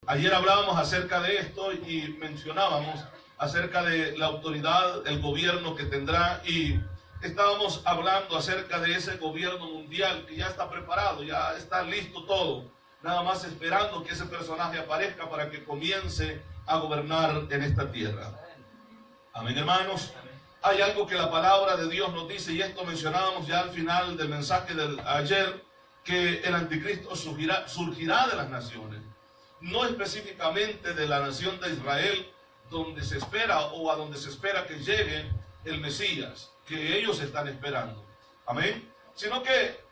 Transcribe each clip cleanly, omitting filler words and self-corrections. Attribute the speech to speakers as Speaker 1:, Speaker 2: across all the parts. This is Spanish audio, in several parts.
Speaker 1: Ayer hablábamos acerca de esto y mencionábamos acerca de la autoridad, el gobierno que tendrá, y estábamos hablando acerca de ese gobierno mundial que ya está preparado, ya está listo todo, nada más esperando que ese personaje aparezca para que comience a gobernar en esta tierra. Amén, hermanos. Hay algo que la palabra de Dios nos dice, y esto mencionábamos ya al final del mensaje de ayer, que el anticristo surgirá de las naciones, no específicamente de la nación de Israel, donde se espera o a donde se espera que llegue el Mesías, que ellos están esperando. Amén. Sino que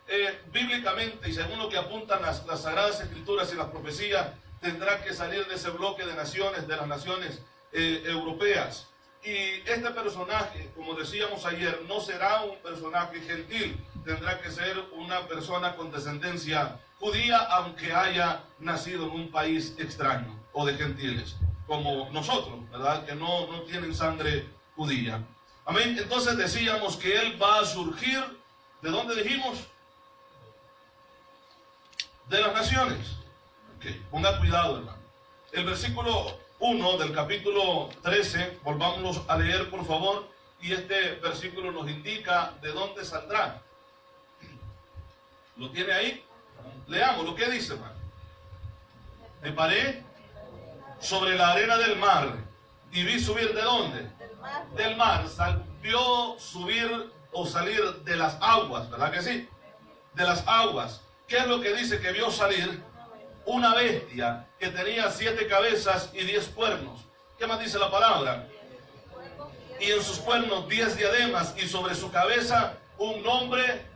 Speaker 1: bíblicamente, y según lo que apuntan las Sagradas Escrituras y las profecías, tendrá que salir de ese bloque de naciones, de las naciones europeas. Y este personaje, como decíamos ayer, no será un personaje gentil, tendrá que ser una persona con descendencia judía, aunque haya nacido en un país extraño o de gentiles, como nosotros, ¿verdad? Que no tienen sangre judía. Amén. Entonces decíamos que él va a surgir, ¿de dónde dijimos? De las naciones. Okay. Ponga cuidado, hermano. El versículo 1 del capítulo 13, volvámonos a leer, por favor, y este versículo nos indica de dónde saldrá. ¿Lo tiene ahí? Leamos lo que dice, hermano. Me paré sobre la arena del mar y vi subir, ¿de dónde? Del mar. Vio subir o salir de las aguas, ¿verdad que sí? De las aguas. ¿Qué es lo que dice que vio salir? Una bestia que tenía 7 cabezas y 10 cuernos. ¿Qué más dice la palabra? Y en sus cuernos 10 diademas, y sobre su cabeza un nombre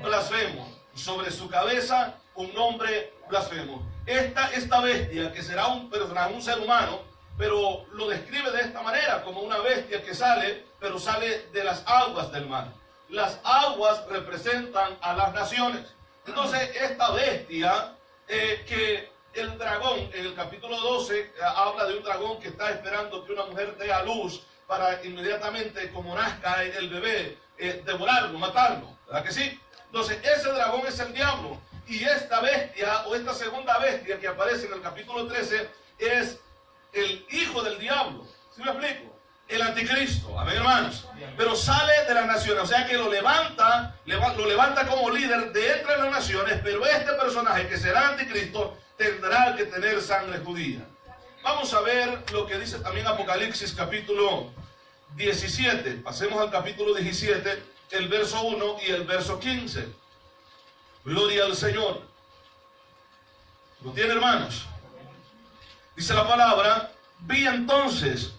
Speaker 1: blasfemo. Sobre su cabeza un nombre blasfemo. Esta bestia, que será un personaje, un ser humano, pero lo describe de esta manera, como una bestia que sale, pero sale de las aguas del mar. Las aguas representan a las naciones. Entonces, esta bestia, que el dragón, en el capítulo 12, habla de un dragón que está esperando que una mujer dé a luz para inmediatamente, como nazca el bebé, devorarlo, matarlo, ¿verdad que sí? Entonces, ese dragón es el diablo, y esta bestia, o esta segunda bestia que aparece en el capítulo 13, es el hijo del diablo. ¿Sí me explico? El anticristo, amén, hermanos. Pero sale de las naciones, o sea que lo levanta como líder de entre las naciones, pero este personaje que será anticristo tendrá que tener sangre judía. Vamos a ver lo que dice también Apocalipsis capítulo 17. Pasemos al capítulo 17, el verso 1 y el verso 15. Gloria al Señor. ¿Lo tiene, hermanos? Dice la palabra: vi entonces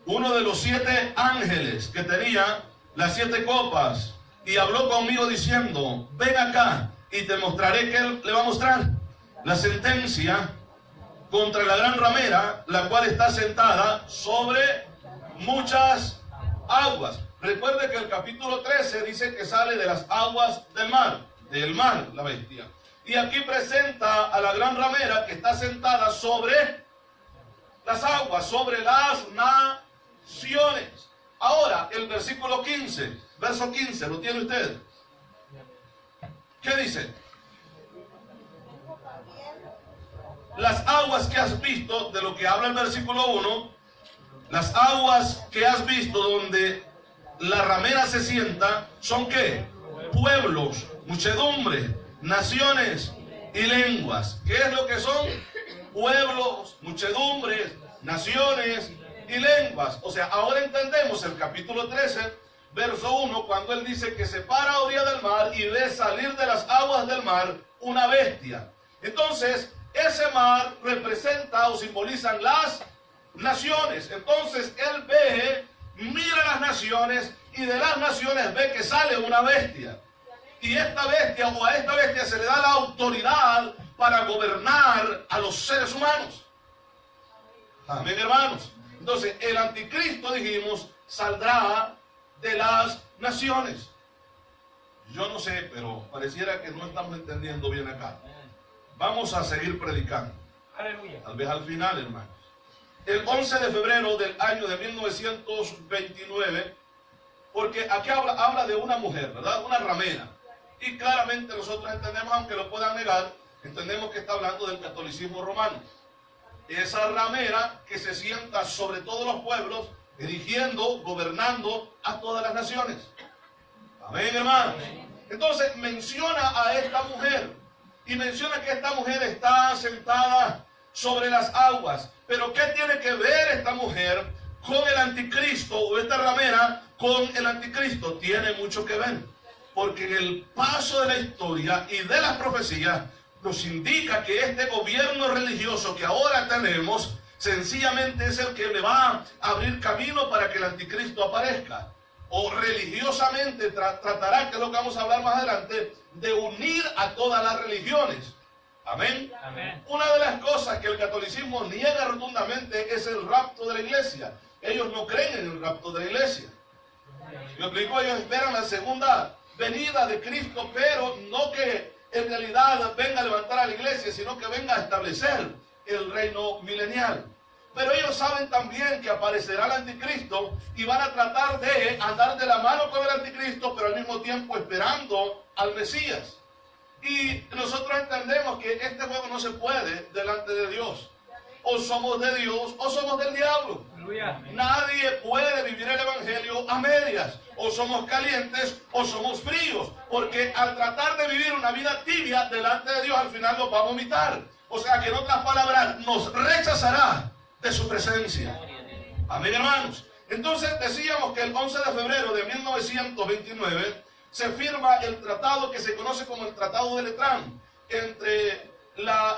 Speaker 1: uno de los 7 ángeles que tenía las 7 copas, y habló conmigo diciendo: ven acá y te mostraré. ¿Qué le va a mostrar? La sentencia contra la gran ramera, la cual está sentada sobre muchas aguas. Recuerde que el capítulo 13 dice que sale de las aguas del mar la bestia. Y aquí presenta a la gran ramera que está sentada sobre las aguas, sobre las naciones. Ahora, el versículo 15, verso 15, ¿lo tiene usted? ¿Qué dice? Las aguas que has visto, de lo que habla el versículo 1, las aguas que has visto donde la ramera se sienta, ¿son qué? Pueblos, muchedumbre, naciones y lenguas. ¿Qué es lo que son? Pueblos, muchedumbres, naciones y lenguas. O sea, ahora entendemos el capítulo 13, verso 1, cuando él dice que se para a orilla del mar y ve salir de las aguas del mar una bestia. Entonces, ese mar representa o simbolizan las naciones. Entonces, él ve, mira las naciones, y de las naciones ve que sale una bestia. Y esta bestia, o a esta bestia se le da la autoridad para gobernar a los seres humanos. Amén, hermanos. Entonces, el anticristo, dijimos, saldrá de las naciones. Yo no sé, pero pareciera que no estamos entendiendo bien acá. Vamos a seguir predicando.
Speaker 2: Aleluya.
Speaker 1: Tal vez al final, hermanos. El 11 de febrero del año de 1929, porque aquí habla de una mujer, ¿verdad? Una ramera. Y claramente nosotros entendemos, aunque lo puedan negar, entendemos que está hablando del catolicismo romano. Esa ramera que se sienta sobre todos los pueblos, dirigiendo, gobernando a todas las naciones. Amén, hermanos. Entonces menciona a esta mujer y menciona que esta mujer está sentada sobre las aguas. Pero ¿qué tiene que ver esta mujer con el anticristo, o esta ramera con el anticristo? Tiene mucho que ver, porque en el paso de la historia y de las profecías nos indica que este gobierno religioso que ahora tenemos sencillamente es el que le va a abrir camino para que el anticristo aparezca. O religiosamente tratará, que es lo que vamos a hablar más adelante, de unir a todas las religiones. Amén. Amén. Una de las cosas que el catolicismo niega rotundamente es el rapto de la iglesia. Ellos no creen en el rapto de la iglesia. ¿Me explico? Ellos esperan la segunda venida de Cristo, pero no que en realidad venga a levantar a la iglesia, sino que venga a establecer el reino milenial. Pero ellos saben también que aparecerá el anticristo y van a tratar de andar de la mano con el anticristo, pero al mismo tiempo esperando al Mesías. Y nosotros entendemos que este juego no se puede delante de Dios. O somos de Dios o somos del diablo. Nadie puede vivir el evangelio a medias. O somos calientes o somos fríos. Porque al tratar de vivir una vida tibia delante de Dios, al final nos va a vomitar. O sea que en otras palabras, nos rechazará de su presencia. Amén, hermanos. Entonces decíamos que el 11 de febrero de 1929 se firma el tratado que se conoce como el Tratado de Letrán entre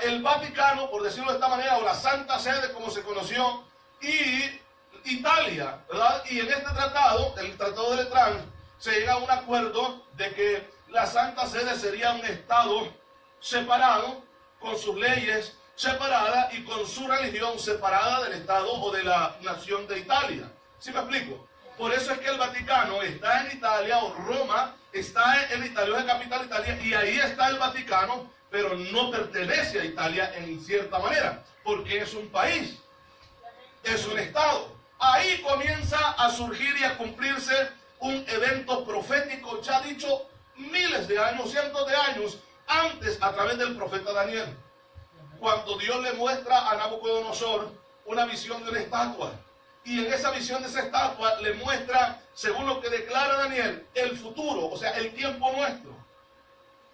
Speaker 1: el Vaticano, por decirlo de esta manera, o la Santa Sede como se conoció, y Italia, ¿verdad? Y en este tratado, el Tratado de Letrán, se llega a un acuerdo de que la Santa Sede sería un estado separado, con sus leyes separadas y con su religión separada del estado o de la nación de Italia. ¿Sí me explico? Por eso es que el Vaticano está en Italia, o Roma está en Italia, es la capital de Italia, y ahí está el Vaticano, pero no pertenece a Italia en cierta manera, porque es un país, es un estado. Ahí comienza a surgir y a cumplirse un evento profético ya dicho miles de años, cientos de años antes, a través del profeta Daniel, cuando Dios le muestra a Nabucodonosor una visión de una estatua. Y en esa visión de esa estatua le muestra, según lo que declara Daniel, el futuro, o sea, el tiempo nuestro.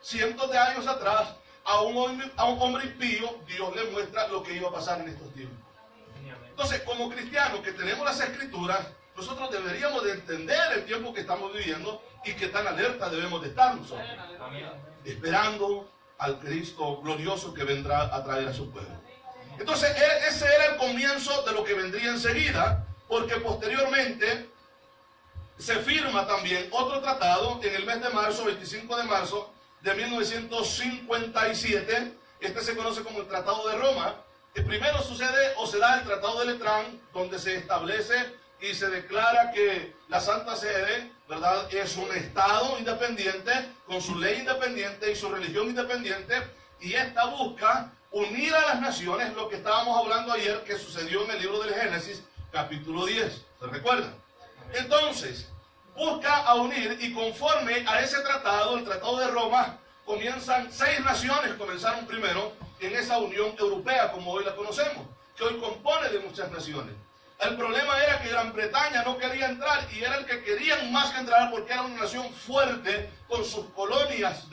Speaker 1: Cientos de años atrás, a un hombre impío, Dios le muestra lo que iba a pasar en estos tiempos. Entonces, como cristianos que tenemos las escrituras, nosotros deberíamos de entender el tiempo que estamos viviendo y que tan alerta debemos de estar nosotros, esperando al Cristo glorioso que vendrá a traer a su pueblo. Entonces, ese era el comienzo de lo que vendría enseguida, porque posteriormente se firma también otro tratado en el mes de marzo, 25 de marzo de 1957. Este se conoce como el Tratado de Roma. Que primero sucede o se da el Tratado de Letrán, donde se establece y se declara que la Santa Sede, ¿verdad?, es un estado independiente, con su ley independiente y su religión independiente, y esta busca unir a las naciones, lo que estábamos hablando ayer, que sucedió en el libro del Génesis, capítulo 10, ¿se recuerdan? Entonces, busca a unir, y conforme a ese tratado, el Tratado de Roma, comienzan 6 naciones, comenzaron primero en esa Unión Europea, como hoy la conocemos, que hoy compone de muchas naciones. El problema era que Gran Bretaña no quería entrar, y era el que querían más que entrar, porque era una nación fuerte, con sus colonias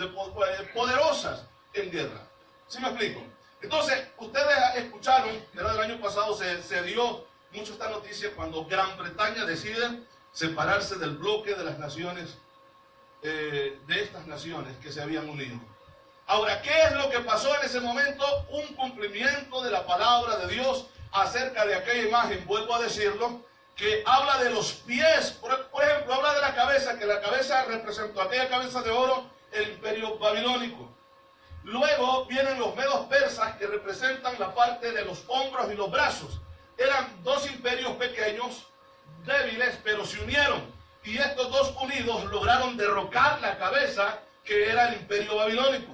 Speaker 1: poderosas en guerra. ¿Sí me explico? Entonces, ustedes escucharon, era del año pasado, se dio mucho esta noticia cuando Gran Bretaña decide separarse del bloque de las naciones, de estas naciones que se habían unido. Ahora, ¿qué es lo que pasó en ese momento? Un cumplimiento de la palabra de Dios acerca de aquella imagen, vuelvo a decirlo, que habla de los pies. Por ejemplo, habla de la cabeza, que la cabeza representó aquella cabeza de oro, el imperio babilónico. Luego vienen los medos persas, que representan la parte de los hombros y los brazos. Eran 2 imperios pequeños, débiles, pero se unieron. Y estos 2 unidos lograron derrocar la cabeza, que era el imperio babilónico.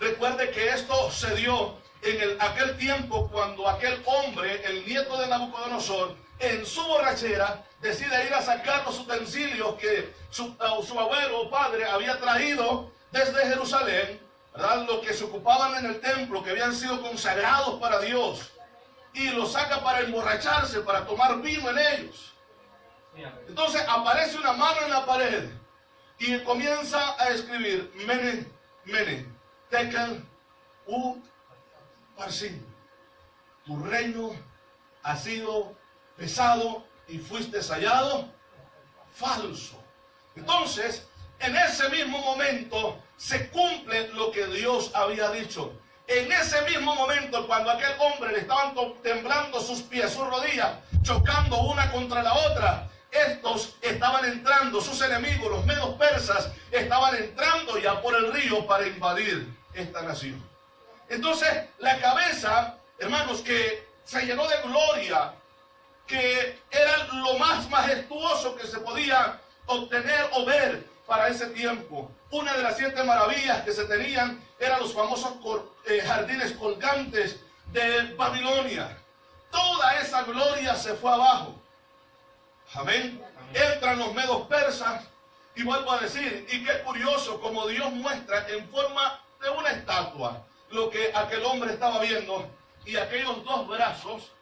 Speaker 1: Recuerde que esto se dio en aquel tiempo cuando aquel hombre, el nieto de Nabucodonosor, en su borrachera, decide ir a sacar los utensilios que su abuelo o padre había traído desde Jerusalén ¿verdad?, los que se ocupaban en el templo, que habían sido consagrados para Dios, y los saca para emborracharse, para tomar vino en ellos. Entonces aparece una mano en la pared y comienza a escribir: Mene, Mene, Tekel, Parsin. Tu reino ha sido pesado y fuiste hallado falso. Entonces, en ese mismo momento se cumple lo que Dios había dicho. En ese mismo momento, cuando a aquel hombre le estaban temblando sus pies, sus rodillas, chocando una contra la otra, estos estaban entrando, sus enemigos, los medos persas, estaban entrando ya por el río para invadir esta nación. Entonces, la cabeza, hermanos, que se llenó de gloria, que era lo más majestuoso que se podía obtener o ver para ese tiempo. Una de las 7 maravillas que se tenían eran los famosos jardines colgantes de Babilonia. Toda esa gloria se fue abajo. Amén. Entran los medos persas y vuelvo a decir, y qué curioso como Dios muestra en forma de una estatua lo que aquel hombre estaba viendo, y aquellos 2 brazos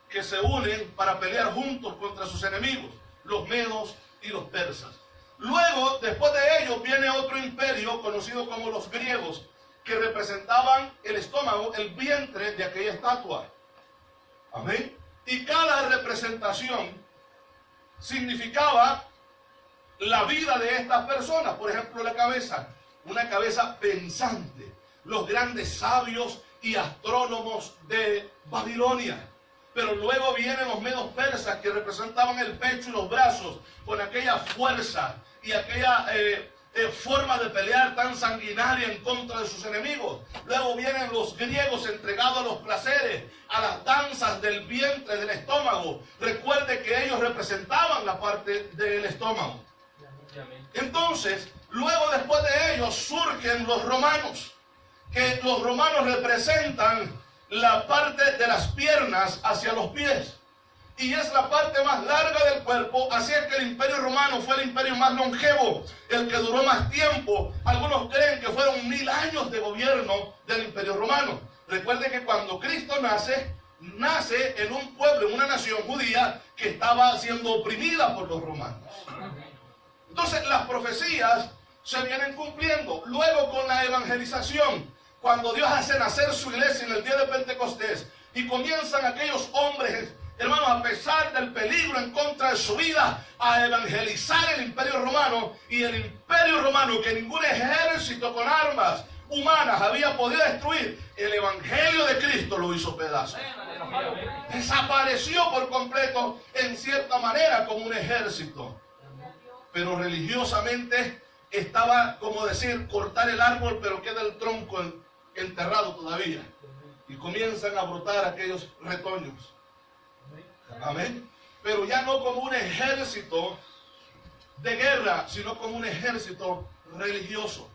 Speaker 1: que se unen para pelear juntos contra sus enemigos, los medos y los persas. Luego, después de ellos, viene otro imperio conocido como los griegos, que representaban el estómago, el vientre de aquella estatua. Amén. Y cada representación significaba la vida de estas personas. Por ejemplo, la cabeza, una cabeza pensante. Los grandes sabios y astrónomos de Babilonia. Pero luego vienen los medos persas, que representaban el pecho y los brazos, con aquella fuerza y aquella forma de pelear tan sanguinaria en contra de sus enemigos. Luego vienen los griegos entregados a los placeres, a las danzas del vientre, del estómago. Recuerde que ellos representaban la parte del estómago. Entonces, luego después de ellos surgen los romanos, que los romanos representan la parte de las piernas hacia los pies, y es la parte más larga del cuerpo. Así es que el imperio romano fue el imperio más longevo, el que duró más tiempo. Algunos creen que fueron 1000 años de gobierno del imperio romano. Recuerde que cuando Cristo nace en un pueblo, en una nación judía que estaba siendo oprimida por los romanos. Entonces las profecías se vienen cumpliendo. Luego, con la evangelización, cuando Dios hace nacer su iglesia en el día de Pentecostés, y comienzan aquellos hombres, hermanos, a pesar del peligro en contra de su vida, a evangelizar el imperio romano. Y el imperio romano, que ningún ejército con armas humanas había podido destruir, el evangelio de Cristo lo hizo pedazos. Desapareció por completo, en cierta manera, como un ejército. Pero religiosamente estaba, como decir, cortar el árbol, pero queda el tronco enterrado todavía. Y comienzan a brotar aquellos retoños. Amén. Pero ya no como un ejército de guerra, sino como un ejército religioso.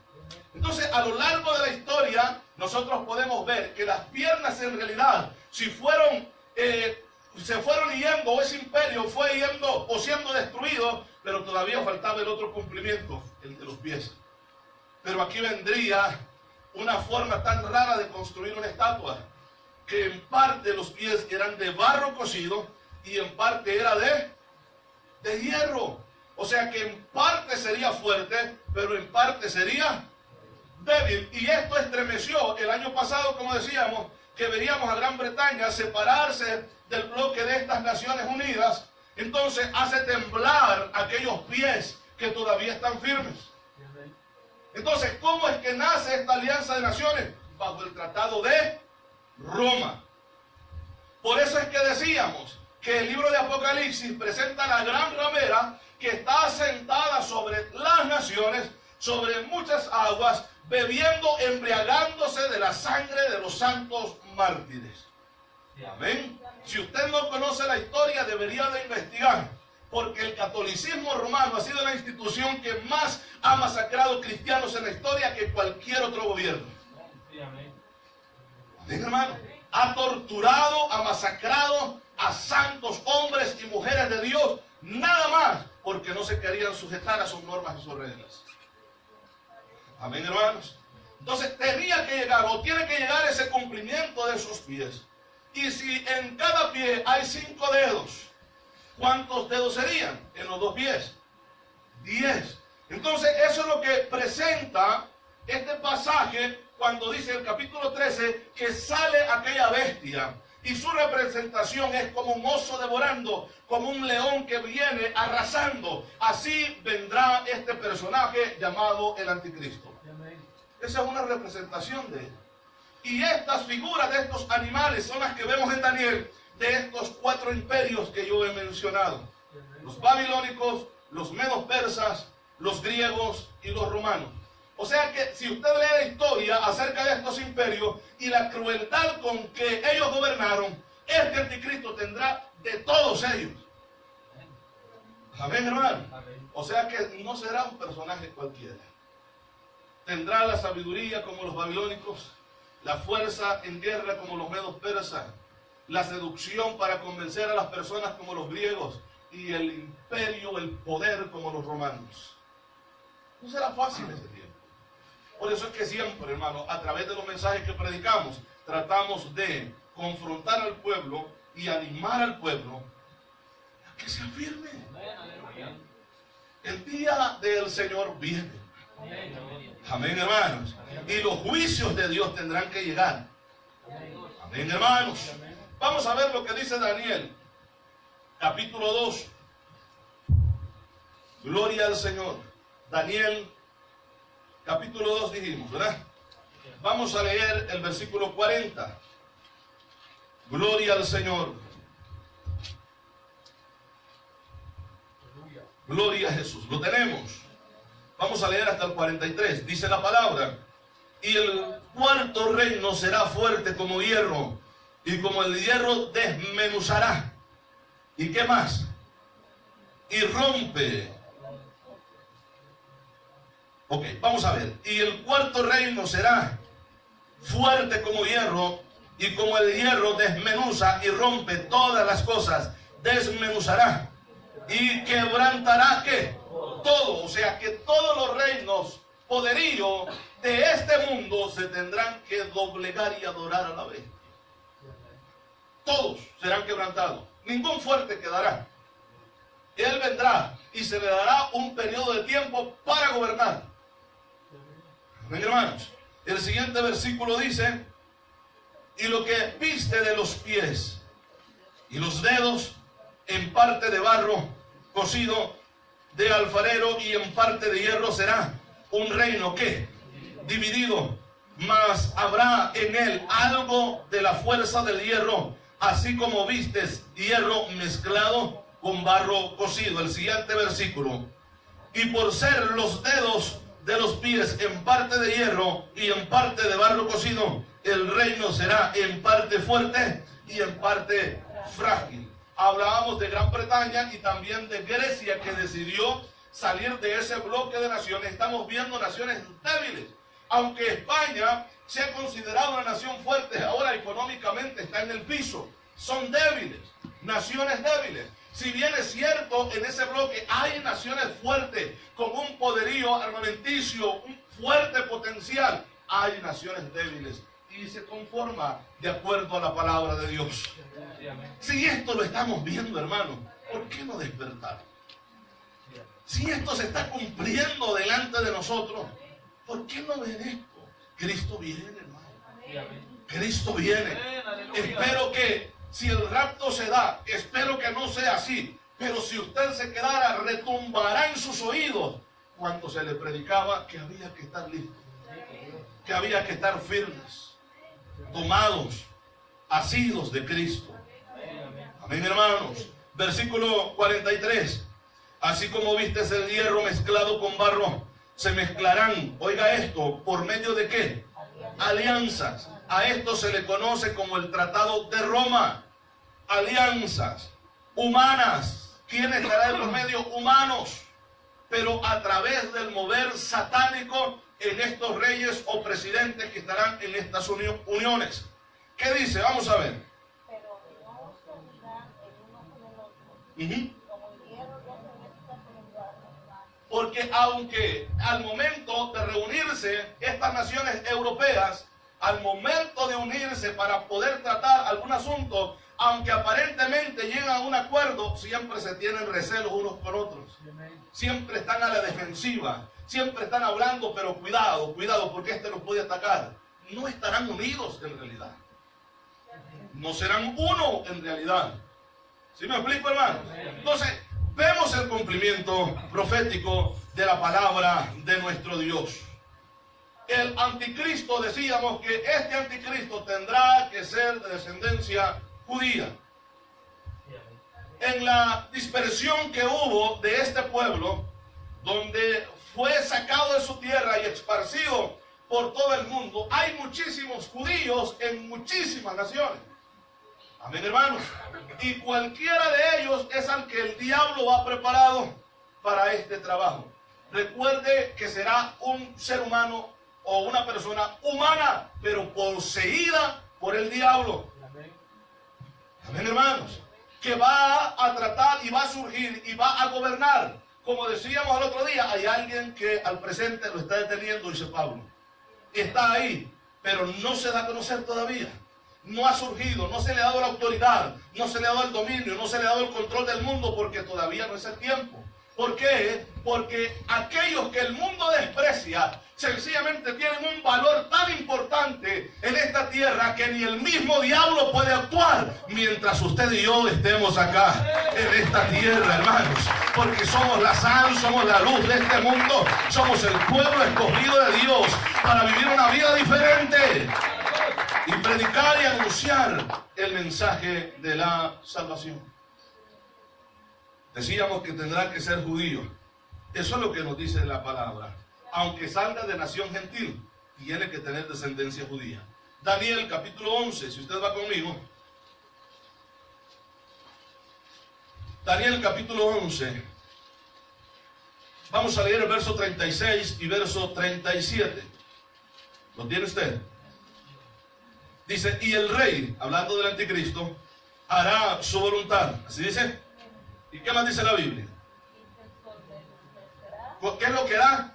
Speaker 1: Entonces, a lo largo de la historia, nosotros podemos ver que las piernas, en realidad, si se fueron yendo, o ese imperio fue yendo o siendo destruido, pero todavía faltaba el otro cumplimiento, el de los pies. Pero aquí vendría una forma tan rara de construir una estatua, que en parte los pies eran de barro cocido y en parte era de hierro. O sea que en parte sería fuerte, pero en parte sería débil. Y esto estremeció el año pasado, como decíamos, que veíamos a Gran Bretaña separarse del bloque de estas Naciones Unidas. Entonces hace temblar aquellos pies que todavía están firmes. Entonces, ¿cómo es que nace esta alianza de naciones? Bajo el Tratado de Roma. Por eso es que decíamos que el libro de Apocalipsis presenta la gran ramera que está asentada sobre las naciones, sobre muchas aguas, bebiendo, embriagándose de la sangre de los santos mártires. Amén. Si usted no conoce la historia, debería de investigar, porque el catolicismo romano ha sido la institución que más ha masacrado cristianos en la historia que cualquier otro gobierno. Amén, hermano. Ha torturado, ha masacrado a santos hombres y mujeres de Dios, nada más porque no se querían sujetar a sus normas y sus reglas. Amén, hermanos. Entonces tenía que llegar, o tiene que llegar ese cumplimiento de sus pies. Y si en cada pie hay 5 dedos, ¿cuántos dedos serían en los 2 pies? 10. Entonces eso es lo que presenta este pasaje cuando dice el capítulo 13 que sale aquella bestia. Y su representación es como un oso devorando, como un león que viene arrasando. Así vendrá este personaje llamado el anticristo. Esa es una representación de él. Y estas figuras de estos animales son las que vemos en Daniel, de estos 4 imperios que yo he mencionado. Los babilónicos, los medos persas, los griegos y los romanos. O sea que si usted lee la historia acerca de estos imperios y la crueldad con que ellos gobernaron, este anticristo tendrá de todos ellos. Amén, hermano. O sea que no será un personaje cualquiera. Tendrá la sabiduría como los babilónicos, la fuerza en guerra como los medos persas, la seducción para convencer a las personas como los griegos y el imperio, el poder como los romanos. No será fácil ese tiempo. Por eso es que siempre, hermano, a través de los mensajes que predicamos, tratamos de confrontar al pueblo y animar al pueblo a que se afirme. El día del Señor viene. Amén, hermanos. Y los juicios de Dios tendrán que llegar. Amén, hermanos. Vamos a ver lo que dice Daniel, capítulo 2. Gloria al Señor. Daniel, capítulo 2 dijimos, ¿verdad? Vamos a leer el versículo 40. Gloria al Señor. Gloria a Jesús. Lo tenemos. Vamos a leer hasta el 43. Dice la palabra: y el 4º reino será fuerte como hierro, y como el hierro desmenuzará. ¿Y qué más? Y rompe. Ok, vamos a ver. Y el 4º reino será fuerte como hierro, y como el hierro desmenuza y rompe todas las cosas, desmenuzará y quebrantará ¿qué? Todo. O sea que todos los reinos, poderío de este mundo se tendrán que doblegar y adorar a la vez. Todos serán quebrantados. Ningún fuerte quedará. Él vendrá y se le dará un periodo de tiempo para gobernar. Amén, hermanos. El siguiente versículo dice: y lo que viste de los pies y los dedos, en parte de barro cocido de alfarero y en parte de hierro, será un reino que dividido, mas habrá en él algo de la fuerza del hierro, así como vistes hierro mezclado con barro cocido. El siguiente versículo: y por ser los dedos de los pies en parte de hierro y en parte de barro cocido, el reino será en parte fuerte y en parte frágil. Hablábamos de Gran Bretaña y también de Grecia, que decidió salir de ese bloque de naciones. Estamos viendo naciones débiles. Aunque España se ha considerado una nación fuerte, ahora económicamente está en el piso. Son débiles, naciones débiles. Si bien es cierto, en ese bloque hay naciones fuertes, con un poderío armamenticio, un fuerte potencial, hay naciones débiles. Y se conforma de acuerdo a la palabra de Dios. Si esto lo estamos viendo, hermano, ¿por qué no despertar? Si esto se está cumpliendo delante de nosotros, ¿por qué no ver esto? Cristo viene, hermano. Cristo viene. Espero que si el rapto se da, espero que no sea así, pero si usted se quedara, retumbará en sus oídos cuando se le predicaba que había que estar listos, que había que estar firmes, tomados, asidos de Cristo. Amén, hermanos. Versículo 43. Así como vistes el hierro mezclado con barro, se mezclarán, oiga esto, ¿por medio de qué? Alianzas. A esto se le conoce como el Tratado de Roma. Alianzas humanas. ¿Quién estará en los medios? Humanos. Pero a través del mover satánico en estos reyes o presidentes que estarán en estas uniones. ¿Qué dice? Vamos a ver.
Speaker 2: Pero no se unirán el uno con el otro. Como el hierro ya se mezcla con el barro,
Speaker 1: Porque aunque al momento de reunirse estas naciones europeas, al momento de unirse para poder tratar algún asunto, aunque aparentemente llegan a un acuerdo, siempre se tienen recelos unos con otros. Siempre están a la defensiva, siempre están hablando, pero cuidado, cuidado, porque este nos puede atacar. No estarán unidos en realidad. No serán uno en realidad. ¿Sí me explico, hermano? Entonces, vemos el cumplimiento profético de la palabra de nuestro Dios. El anticristo, decíamos que este anticristo tendrá que ser de descendencia judía. En la dispersión que hubo de este pueblo, donde fue sacado de su tierra y esparcido por todo el mundo, hay muchísimos judíos en muchísimas naciones. Amén, hermanos. Y cualquiera de ellos es al que el diablo ha preparado para este trabajo. Recuerde que será un ser humano o una persona humana, pero poseída por el diablo. Amén, hermanos. Que va a tratar y va a surgir y va a gobernar. Como decíamos el otro día, hay alguien que al presente lo está deteniendo, dice Pablo. Y está ahí, pero no se da a conocer todavía. No ha surgido, no se le ha dado la autoridad, no se le ha dado el dominio, no se le ha dado el control del mundo, porque todavía no es el tiempo. ¿Por qué? Porque aquellos que el mundo desprecia, sencillamente tienen un valor tan importante en esta tierra que ni el mismo diablo puede actuar mientras usted y yo estemos acá en esta tierra, hermanos. Porque somos la sal, somos la luz de este mundo, somos el pueblo escogido de Dios para vivir una vida diferente y predicar y anunciar el mensaje de la salvación. Decíamos que tendrá que ser judío. Eso es lo que nos dice la palabra. Aunque salga de nación gentil, tiene que tener descendencia judía. Daniel capítulo 11, si usted va conmigo. Daniel capítulo 11. Vamos a leer el verso 36 y verso 37. ¿Lo tiene usted? Dice, y el rey, hablando del anticristo, hará su voluntad. ¿Así dice? ¿Y qué más dice la Biblia? ¿Qué es lo que hará?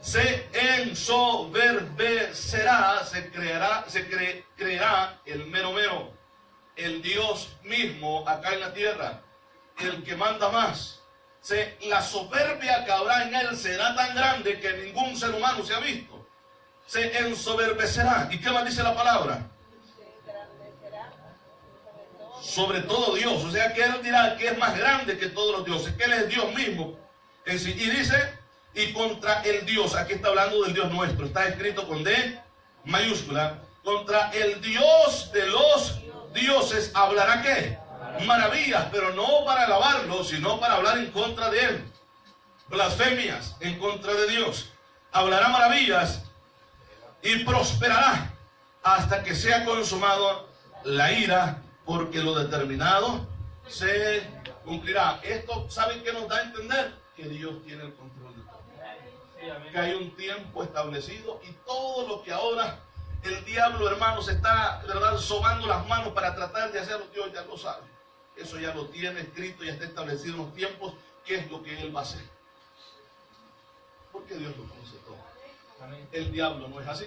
Speaker 1: Se ensoberbecerá, creerá el mero mero, el Dios mismo acá en la tierra, el que manda más. La soberbia que habrá en él será tan grande que ningún ser humano se ha visto. Se ensoberbecerá. ¿Y qué más dice la palabra? Sobre todo Dios, o sea que él dirá que es más grande que todos los dioses, que él es Dios mismo en sí. Y dice, y contra el Dios, aquí está hablando del Dios nuestro, está escrito con D mayúscula, contra el Dios de los dioses hablará ¿qué? Maravillas, pero no para alabarlo, sino para hablar en contra de él. Blasfemias en contra de Dios. Hablará maravillas y prosperará hasta que sea consumado la ira, porque lo determinado se cumplirá. Esto, ¿saben qué nos da a entender? Que Dios tiene el control de todo. Que hay un tiempo establecido y todo lo que ahora el diablo, hermanos, está, ¿verdad?, sobando las manos para tratar de hacerlo, Dios ya lo sabe. Eso ya lo tiene escrito, ya está establecido en los tiempos, qué es lo que Él va a hacer. Porque Dios lo conoce todo. El diablo no es así.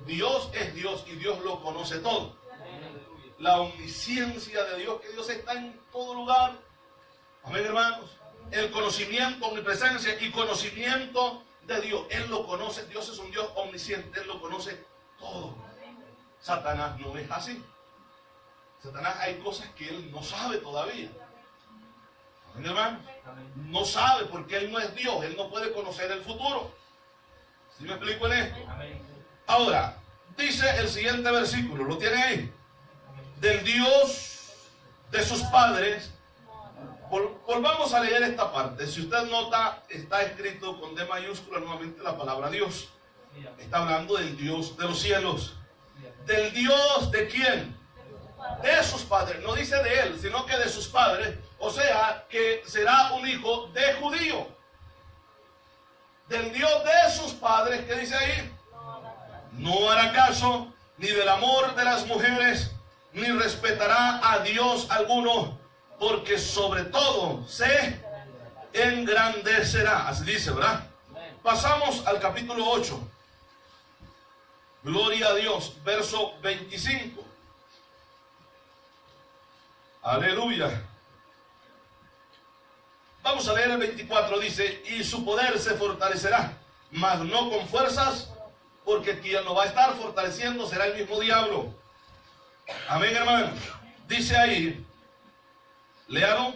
Speaker 1: Dios es Dios y Dios lo conoce todo. La omnisciencia de Dios, que Dios está en todo lugar. Amén, hermanos. El conocimiento, omnipresencia y conocimiento de Dios. Él lo conoce. Dios es un Dios omnisciente. Él lo conoce todo. Satanás no es así. Satanás hay cosas que él no sabe todavía. Amén, hermanos. No sabe porque él no es Dios. Él no puede conocer el futuro. ¿Sí me explico en esto? Ahora, dice el siguiente versículo. ¿Lo tiene ahí? Del Dios de sus padres. Volvamos a leer esta parte. Si usted nota, está escrito con D mayúscula nuevamente la palabra Dios. Está hablando del Dios de los cielos. ¿Del Dios de quién? De sus padres. No dice de él, sino que de sus padres. O sea, que será un hijo de judío. Del Dios de sus padres, ¿qué dice ahí? No hará caso ni del amor de las mujeres, ni respetará a Dios alguno, porque sobre todo se engrandecerá. Así dice, ¿verdad? Pasamos al capítulo 8. Gloria a Dios. Verso 25. Aleluya. Vamos a leer el 24. Dice, y su poder se fortalecerá, mas no con fuerzas, porque quien lo va a estar fortaleciendo será el mismo diablo. Amén, hermano. Dice ahí, léalo.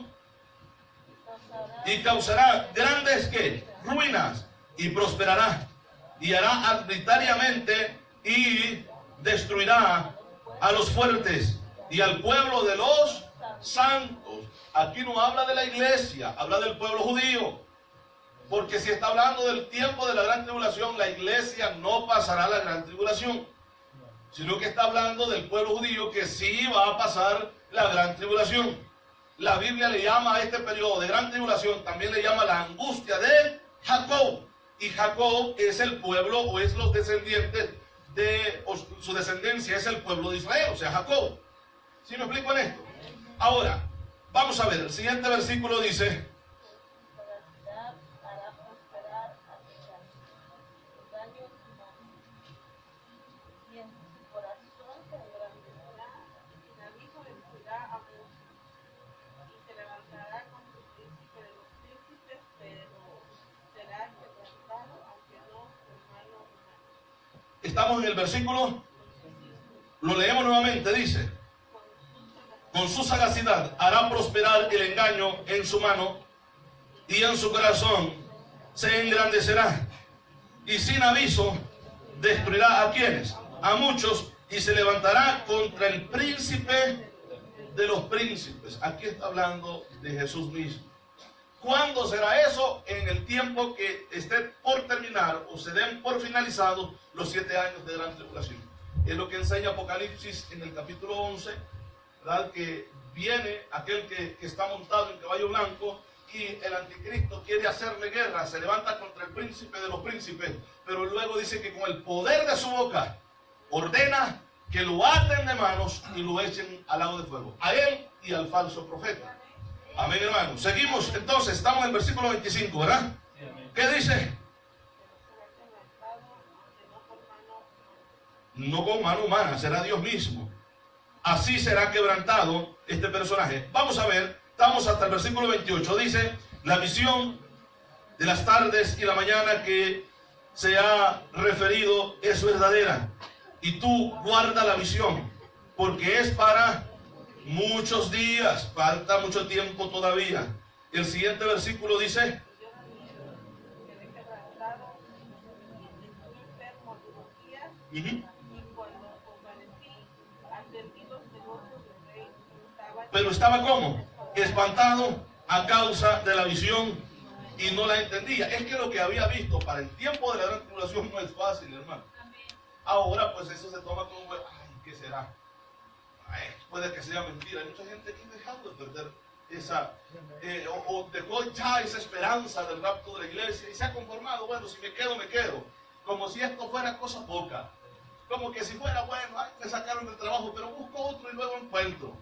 Speaker 1: Y causará grandes ¿qué? Ruinas, y prosperará, y hará arbitrariamente, y destruirá a los fuertes y al pueblo de los santos. Aquí no habla de la iglesia, habla del pueblo judío. Porque si está hablando del tiempo de la gran tribulación, la iglesia no pasará la gran tribulación, sino que está hablando del pueblo judío que sí va a pasar la gran tribulación. La Biblia le llama a este periodo de gran tribulación, también le llama la angustia de Jacob. Y Jacob es el pueblo, o es los descendientes de, o su descendencia es el pueblo de Israel, o sea, Jacob. ¿Sí me explico en esto? Ahora, vamos a ver, el siguiente versículo dice, estamos en el versículo, lo leemos nuevamente, dice, con su sagacidad hará prosperar el engaño en su mano, y en su corazón se engrandecerá, y sin aviso destruirá a quienes, a muchos, y se levantará contra el príncipe de los príncipes. Aquí está hablando de Jesús mismo. ¿Cuándo será eso? En el tiempo que esté por terminar o se den por finalizados los 7 años de gran tribulación. Es lo que enseña Apocalipsis en el capítulo 11, ¿verdad? Que viene aquel que está montado en caballo blanco y el anticristo quiere hacerle guerra, se levanta contra el príncipe de los príncipes, pero luego dice que con el poder de su boca ordena que lo aten de manos y lo echen al lago de fuego, a él y al falso profeta. Amén, hermano. Seguimos, entonces, estamos en el versículo 25, ¿verdad? ¿Qué dice? No con mano humana, será Dios mismo. Así será quebrantado este personaje. Vamos a ver, estamos hasta el versículo 28. Dice, la visión de las tardes y la mañana que se ha referido es verdadera. Y tú guarda la visión, porque es para muchos días, falta mucho tiempo todavía. El siguiente versículo dice, pero estaba como espantado a causa de la visión y no la entendía. Es que lo que había visto para el tiempo de la gran tribulación no es fácil, hermano. Ahora pues eso se toma como, ay, ¿qué será? Ay, puede que sea mentira. Hay mucha gente que ha dejado de perder esa, o dejó ya esa esperanza del rapto de la iglesia y se ha conformado, bueno, si me quedo, me quedo. Como si esto fuera cosa poca. Como que si fuera, bueno, ay, me sacaron del trabajo, pero busco otro y luego encuentro.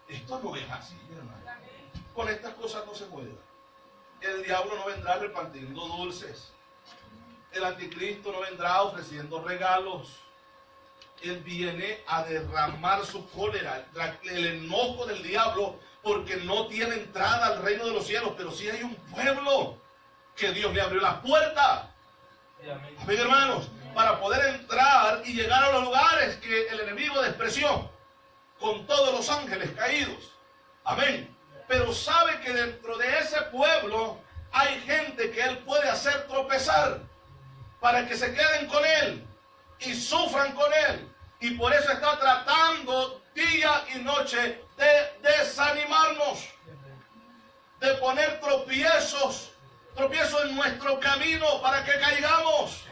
Speaker 1: Esto no es así, hermano. Con estas cosas no se puede. El diablo no vendrá repartiendo dulces. El anticristo no vendrá ofreciendo regalos. Él viene a derramar su cólera, el enojo del diablo, porque no tiene entrada al reino de los cielos, pero sí hay un pueblo que Dios le abrió la puerta. Amén, hermanos, para poder entrar y llegar a los lugares que el enemigo despreció, con todos los ángeles caídos. Amén. Pero sabe que dentro de ese pueblo hay gente que él puede hacer tropezar para que se queden con él y sufran con él. Y por eso está tratando día y noche de desanimarnos, de poner tropiezos en nuestro camino para que caigamos.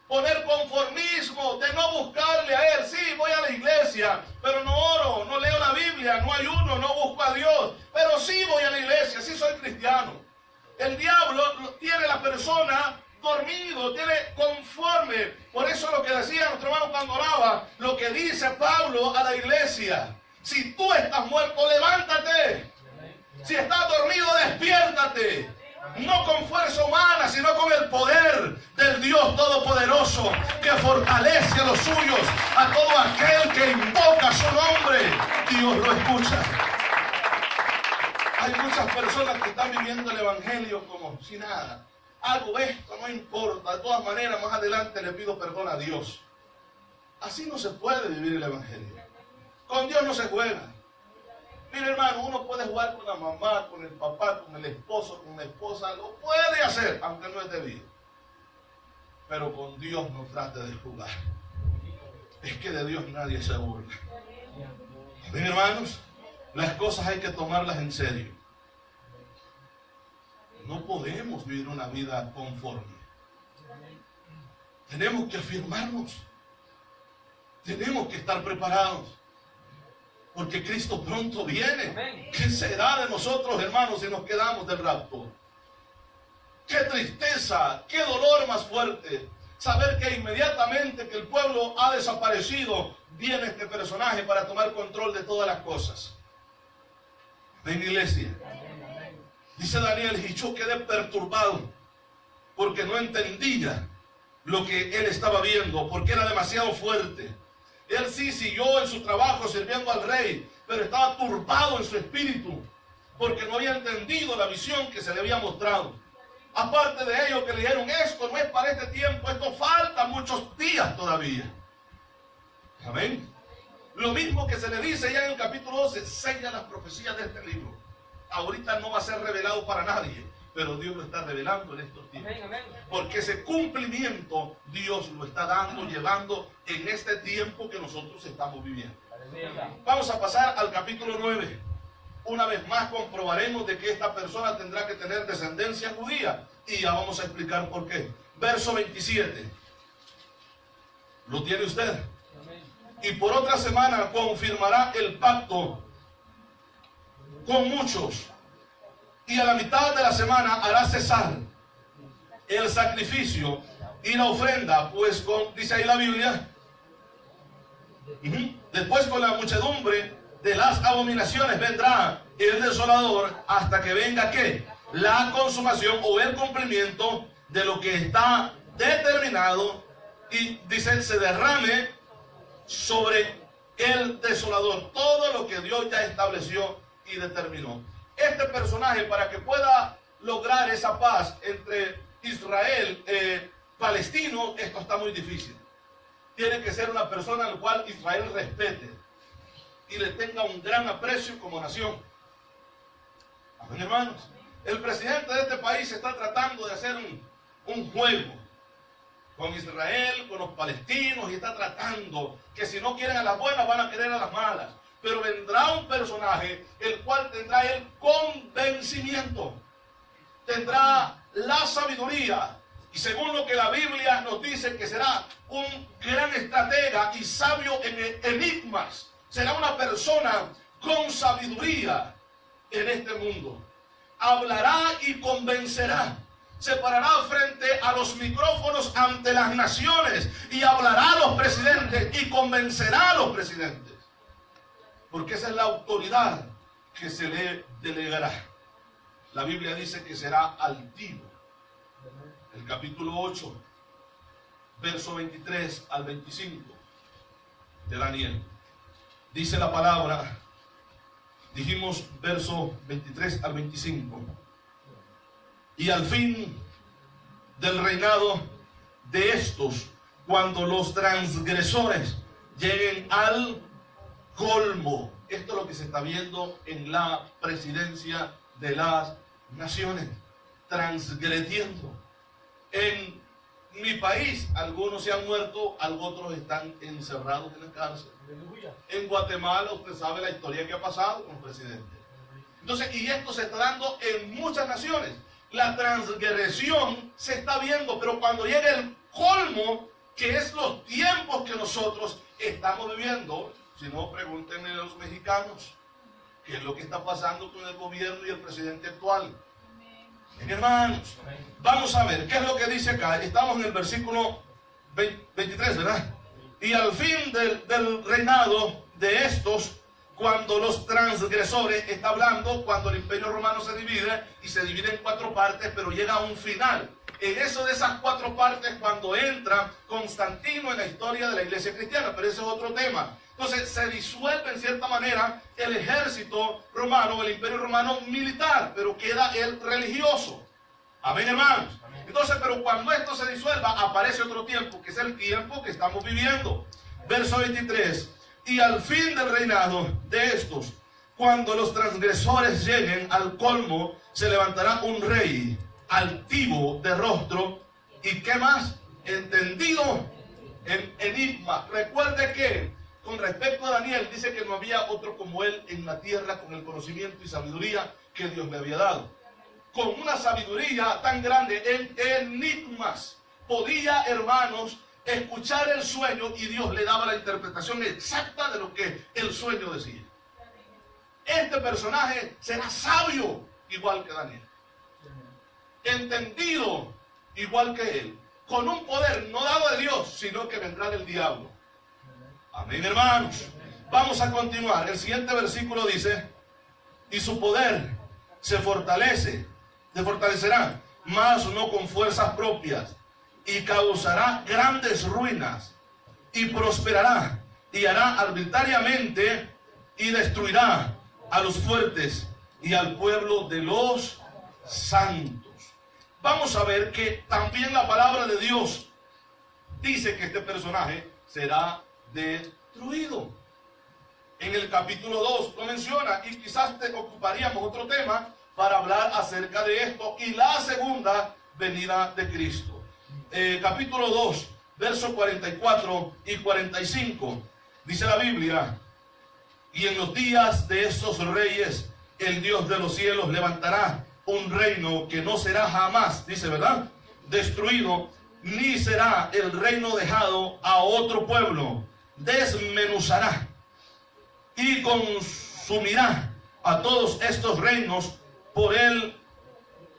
Speaker 1: Poner conformismo, de no buscarle a él. Sí, voy a la iglesia, pero no oro, no leo la Biblia, no ayuno, no busco a Dios. Pero sí voy a la iglesia, sí soy cristiano. El diablo tiene la persona dormido, tiene conforme. Por eso lo que decía nuestro hermano cuando oraba, lo que dice Pablo a la iglesia: si tú estás muerto, levántate. Si estás dormido, despiértate. No con fuerza humana, sino con el poder del Dios Todopoderoso, que fortalece a los suyos, a todo aquel que invoca su nombre. Dios lo escucha. Hay muchas personas que están viviendo el Evangelio como si nada. Hago esto, no importa. De todas maneras, más adelante le pido perdón a Dios. Así no se puede vivir el Evangelio. Con Dios no se juega. Mire, hermano, uno puede jugar con la mamá, con el papá, con el esposo, con la esposa. Lo puede hacer, aunque no es debido. Pero con Dios no trate de jugar. Es que de Dios nadie se burla. Bien, hermanos, las cosas hay que tomarlas en serio. No podemos vivir una vida conforme. Tenemos que afirmarnos. Tenemos que estar preparados. Porque Cristo pronto viene. ¿Qué será de nosotros, hermanos, si nos quedamos del rapto? Qué tristeza, qué dolor más fuerte. Saber que inmediatamente que el pueblo ha desaparecido, viene este personaje para tomar control de todas las cosas. En iglesia. Dice Daniel, y yo quedé perturbado porque no entendía lo que él estaba viendo, porque era demasiado fuerte. Él sí siguió en su trabajo sirviendo al rey, pero estaba turbado en su espíritu, porque no había entendido la visión que se le había mostrado. Aparte de ello, que le dijeron, esto no es para este tiempo, esto falta muchos días todavía. Amén. Lo mismo que se le dice ya en el capítulo 12, sella las profecías de este libro. Ahorita no va a ser revelado para nadie, pero Dios lo está revelando en estos tiempos. Porque ese cumplimiento Dios lo está dando, llevando en este tiempo que nosotros estamos viviendo. Vamos a pasar al capítulo 9. Una vez más comprobaremos de que esta persona tendrá que tener descendencia judía. Y ya vamos a explicar por qué. Verso 27. ¿Lo tiene usted? Y por otra semana confirmará el pacto con muchos. Y a la mitad de la semana hará cesar el sacrificio y la ofrenda, pues dice ahí la Biblia, después con la muchedumbre de las abominaciones vendrá el desolador hasta que venga ¿qué? La consumación o el cumplimiento de lo que está determinado, y dice se derrame sobre el desolador todo lo que Dios ya estableció y determinó. Este personaje, para que pueda lograr esa paz entre Israel palestino, esto está muy difícil. Tiene que ser una persona a la cual Israel respete y le tenga un gran aprecio como nación. Amén, hermanos. El presidente de este país está tratando de hacer un juego con Israel, con los palestinos, y está tratando que si no quieren a las buenas van a querer a las malas. Pero vendrá un personaje el cual tendrá el convencimiento, tendrá la sabiduría, y según lo que la Biblia nos dice, que será un gran estratega y sabio en enigmas. Será una persona con sabiduría en este mundo. Hablará y convencerá. Se parará frente a los micrófonos ante las naciones y hablará a los presidentes y convencerá a los presidentes. Porque esa es la autoridad que se le delegará. La Biblia dice que será altivo. El capítulo 8, verso 23 al 25 de Daniel. Dice la palabra, dijimos verso 23 al 25. Y al fin del reinado de estos, cuando los transgresores lleguen al colmo. Esto es lo que se está viendo en la presidencia de las naciones, transgrediendo. En mi país, algunos se han muerto, otros están encerrados en la cárcel. En Guatemala, usted sabe la historia que ha pasado con el presidente. Entonces, y esto se está dando en muchas naciones. La transgresión se está viendo, pero cuando llegue el colmo, que es los tiempos que nosotros estamos viviendo, si no, pregúntenle a los mexicanos qué es lo que está pasando con el gobierno y el presidente actual. Bien, hermanos, vamos a ver qué es lo que dice acá. Estamos en el versículo 23, ¿verdad? Y al fin del reinado de estos, cuando los transgresores, está hablando cuando el imperio romano se divide y se divide en 4 partes, pero llega a un final. En eso de esas 4 partes, cuando entra Constantino en la historia de la iglesia cristiana, pero ese es otro tema. Entonces se disuelve en cierta manera el ejército romano, el imperio romano militar, pero queda el religioso. Amén, hermanos. Entonces, pero cuando esto se disuelva, aparece otro tiempo, que es el tiempo que estamos viviendo. Verso 23. Y al fin del reinado de estos, cuando los transgresores lleguen al colmo, se levantará un rey altivo de rostro. ¿Y qué más? Entendido en enigma. Recuerde que con respecto a Daniel, dice que no había otro como él en la tierra con el conocimiento y sabiduría que Dios le había dado. Con una sabiduría tan grande en enigmas, podía, hermanos, escuchar el sueño y Dios le daba la interpretación exacta de lo que el sueño decía. Este personaje será sabio igual que Daniel, entendido igual que él, con un poder no dado de Dios, sino que vendrá del diablo. Amén, hermanos. Vamos a continuar. El siguiente versículo dice: y su poder se fortalecerá, mas no con fuerzas propias, y causará grandes ruinas, y prosperará, y hará arbitrariamente, y destruirá a los fuertes y al pueblo de los santos. Vamos a ver que también la palabra de Dios dice que este personaje será destruido. En el capítulo 2 lo menciona, y quizás te ocuparíamos otro tema para hablar acerca de esto y la segunda venida de Cristo. Capítulo 2, versos 44 y 45, dice la Biblia: y en los días de esos reyes, el Dios de los cielos levantará un reino que no será jamás, dice, ¿verdad?, destruido, ni será el reino dejado a otro pueblo. Desmenuzará y consumirá a todos estos reinos por él,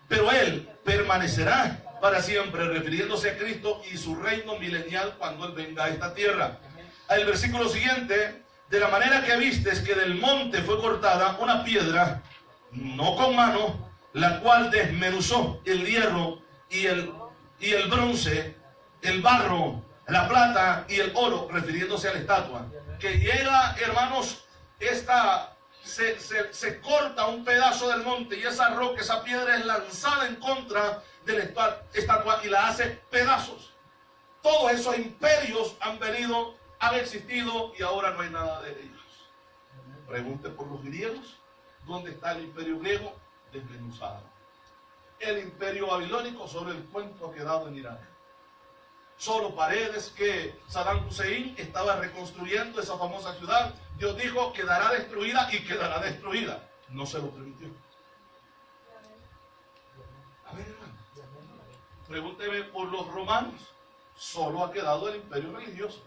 Speaker 1: pero él permanecerá para siempre, refiriéndose a Cristo y su reino milenial cuando él venga a esta tierra. El versículo siguiente: de la manera que vistes que del monte fue cortada una piedra, no con mano, la cual desmenuzó el hierro y el bronce, el barro, la plata y el oro, refiriéndose a la estatua. Que llega, hermanos, se corta un pedazo del monte y esa roca, esa piedra es lanzada en contra de la estatua y la hace pedazos. Todos esos imperios han existido y ahora no hay nada de ellos. Pregunte por los griegos, ¿dónde está el imperio griego? Desmenuzado. El imperio babilónico sobre el cuento ha quedado en Irak. Solo paredes que Saddam Hussein estaba reconstruyendo esa famosa ciudad. Dios dijo: quedará destruida, y quedará destruida. No se lo permitió. A ver, hermano, pregúnteme por los romanos. Solo ha quedado el imperio religioso,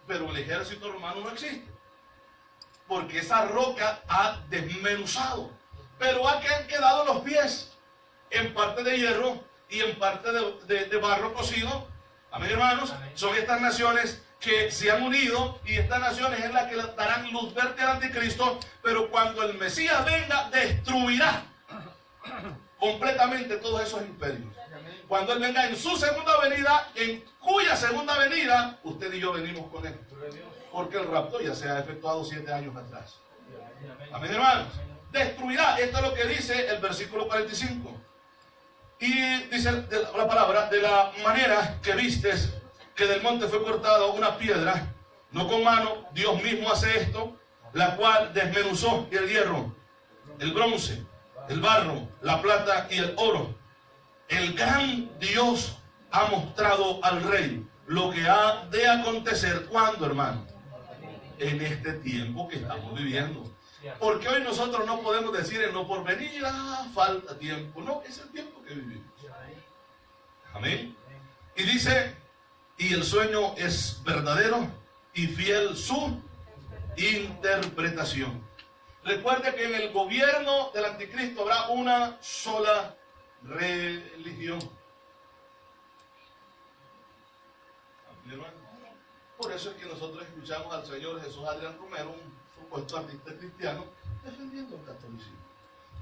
Speaker 1: pero el ejército romano no existe, porque esa roca ha desmenuzado. Pero han quedado los pies, en parte de hierro y en parte de barro cocido. Amén, hermanos. Son estas naciones que se han unido, y estas naciones es la que darán luz verde al anticristo. Pero cuando el Mesías venga, destruirá completamente todos esos imperios. Cuando él venga en su segunda venida, en cuya segunda venida usted y yo venimos con él, porque el rapto ya se ha efectuado 7 años atrás. Amén, hermanos. Destruirá. Esto es lo que dice el versículo 45. Y dice la palabra: de la manera que vistes que del monte fue cortada una piedra, no con mano, Dios mismo hace esto, la cual desmenuzó el hierro, el bronce, el barro, la plata y el oro. El gran Dios ha mostrado al rey lo que ha de acontecer. ¿Cuándo, hermano? En este tiempo que estamos viviendo. Porque hoy nosotros no podemos decir en lo porvenir: falta tiempo. No, es el tiempo que vivimos. Amén. Y dice: y el sueño es verdadero y fiel su interpretación. Recuerde que en el gobierno del anticristo habrá una sola religión. Por eso es que nosotros escuchamos al señor Jesús Adrián Romero, un puesto artistas cristianos defendiendo el catolicismo